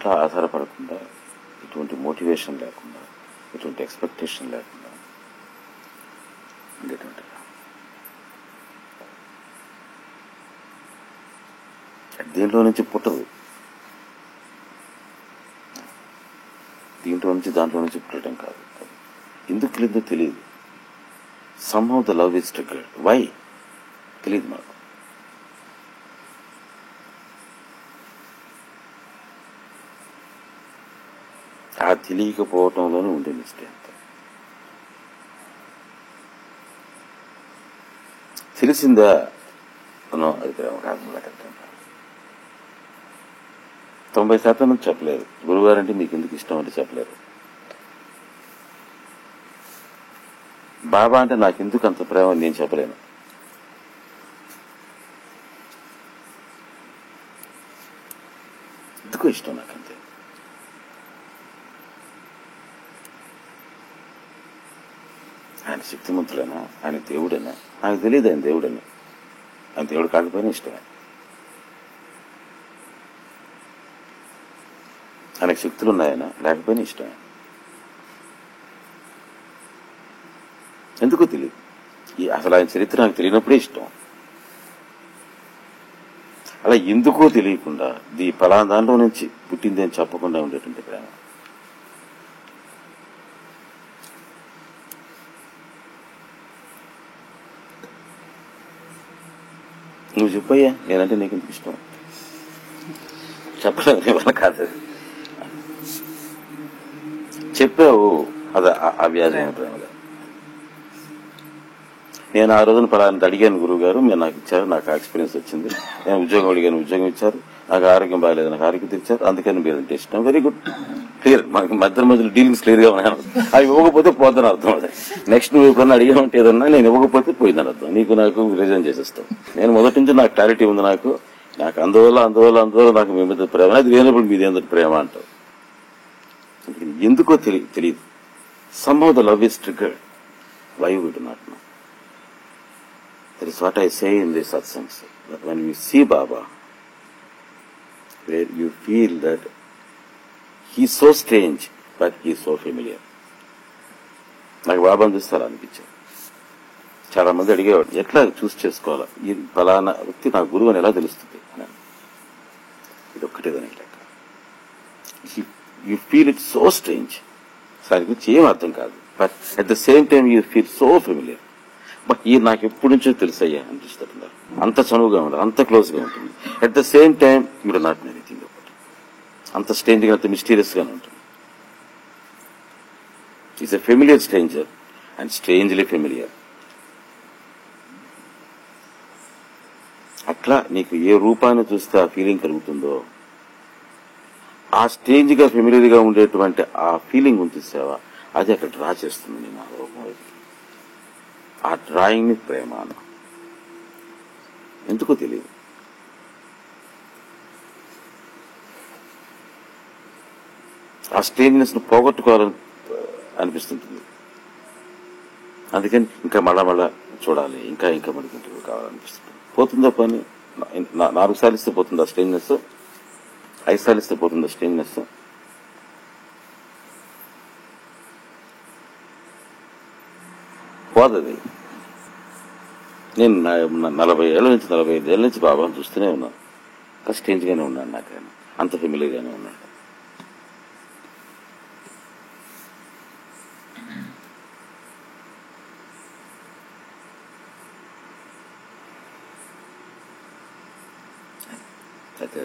దేంట్లో ఆధారపడకుండా, ఎటువంటి మోటివేషన్ లేకుండా, ఎటువంటి ఎక్స్పెక్టేషన్ లేకుండా ఉండేటువంటి దేంట్లో నుంచి పుట్టదు. దీంట్లో నుంచి దాంట్లో నుంచి పుట్టడం కాదు. ఎందుకు లేదో తెలియదు. Somehow the love is triggered. Why తెలియదు నాకు. ఆ తెలియకపోవటంలోనే ఉండే మిస్టేక్. తెలిసిందా అది ప్రేమ కాదు. 90% నుంచి చెప్పలేరు. గురువుగారంటే మీకు ఎందుకు ఇష్టం అంటే చెప్పలేరు. బాబా అంటే నాకు ఎందుకు అంత ప్రేమ నేను చెప్పలేను. ఎందుకు ఇష్టం నాకంతే. ఆయన శక్తిమంతుడైనా, ఆయన దేవుడైనా నాకు తెలియదు. ఆయన దేవుడని, ఆయన దేవుడు కాకపోయినా ఇష్టమే. ఆయనకు శక్తులు ఉన్నాయనా లేకపోయినా ఇష్టమే. ఎందుకో తెలియదు. అసలు ఆయన చరిత్ర నాకు తెలియనప్పుడే ఇష్టం. అలా ఎందుకో తెలియకుండా పలానా దాంట్లో నుంచి పుట్టింది అని చెప్పకుండా ఉండేటువంటి ప్రేమ. నువ్వు చెప్పయ్యా, నేనంటే నీకు ఎందుకు ఇష్టం చెప్పలేదు కాదు. చెప్పావు, అది అవ్యాజమైన ప్రేమగా. నేను ఆ రోజున పలానా అడిగాను, గురువు గారు మీరు నాకు ఇచ్చారు, నాకు ఎక్స్పీరియన్స్ వచ్చింది. నేను ఉద్యోగం అడిగాను, ఉద్యోగం ఇచ్చారు. నాకు ఆరోగ్యం బాగాలేదు, నాకు ఆరోగ్యం తెచ్చారు. అందుకని మీరంటే ఇష్టం. Very good, clear. మనకి మధ్యలో డీలింగ్స్ క్లియర్ గా ఉన్నాయి. అవి ఇవ్వకపోతే పోతాను అర్థం. అది నెక్స్ట్ నువ్వు ఎప్పుడన్నా అడిగామంటే ఏదన్నా నేను ఇవ్వకపోతే పోయిందని అర్థం. నీకు నాకు రిజైన్ చేసేస్తాం. నేను మొదటి నుంచి నాకు క్లారిటీ ఉంది. నాకు అందువల్ల నాకు మీ మీద ప్రేమ. అది లేనప్పుడు మీది ఎందుకు ప్రేమ అంటావు. ఎందుకో తెలియదు. somehow the love is triggered. Why we do not know. That is what I say in the satsangs. That when you see Baba, where you feel that he is so strange, but he is so familiar. నాకు బాబాను చూస్తే అలా అనిపించారు. చాలా మంది అడిగేవాడు, ఎట్లా చూస్ చేసుకోవాలా, ఈ ఫలానా వ్యక్తి నా గురువు అని ఎలా తెలుస్తుంది అని. ఇది ఒక్కటేదని లెక్క. You feel it so strange. దాని గురించి ఏం అర్థం కాదు. But at the same time you feel so familiar. But ఈ నాకు ఎప్పటి నుంచో తెలుసయ్యా అనిపిస్తున్నారు. అంత చనువుగా ఉంటుంది, అంత క్లోజ్ గా ఉంటుంది. అట్ ద సేమ్ టైం మీరు నాట్ ఎనీథింగ్ అబౌట్. అంత స్ట్రేంజ్ గా, అంత మిస్టీరియస్ గానే ఉంటుంది. Is a familiar stranger and strangely familiar. అట్లా నీకు ఏ రూపాన్ని చూస్తే ఆ ఫీలింగ్ కలుగుతుందో, ఆ స్టేజ్ గా ఫెమిలియర్ గా ఉండేటువంటి ఆ ఫీలింగ్ ఉంచేసావా, అది అక్కడ డ్రా చేస్తుంది నేను ఆ రూపం వైపు. ఆ డ్రాయింగ్ ని ప్రేమ అన్న. ఎందుకో తెలియదు. ఆ స్టేజ్నెస్ ను పోగొట్టుకోవాలని అనిపిస్తుంటుంది. అందుకని ఇంకా మళ్ళా చూడాలి, ఇంకా మనకి కావాలనిపిస్తుంది. పోతుందో పని 4 సార్లు ఇస్తే పోతుందా స్టేజ్నెస్, 5 సార్లు ఇస్తే పోతుందా స్టేజ్నెస్. పోదది. నేను 40 ఏళ్ళ నుంచి 45 ఏళ్ళ నుంచి బాబాను చూస్తూనే ఉన్నాను. స్టేంజ్ గానే ఉన్నాను, నాకైనా అంత ఫెమిలియర్ గానే ఉన్నాను. అయితే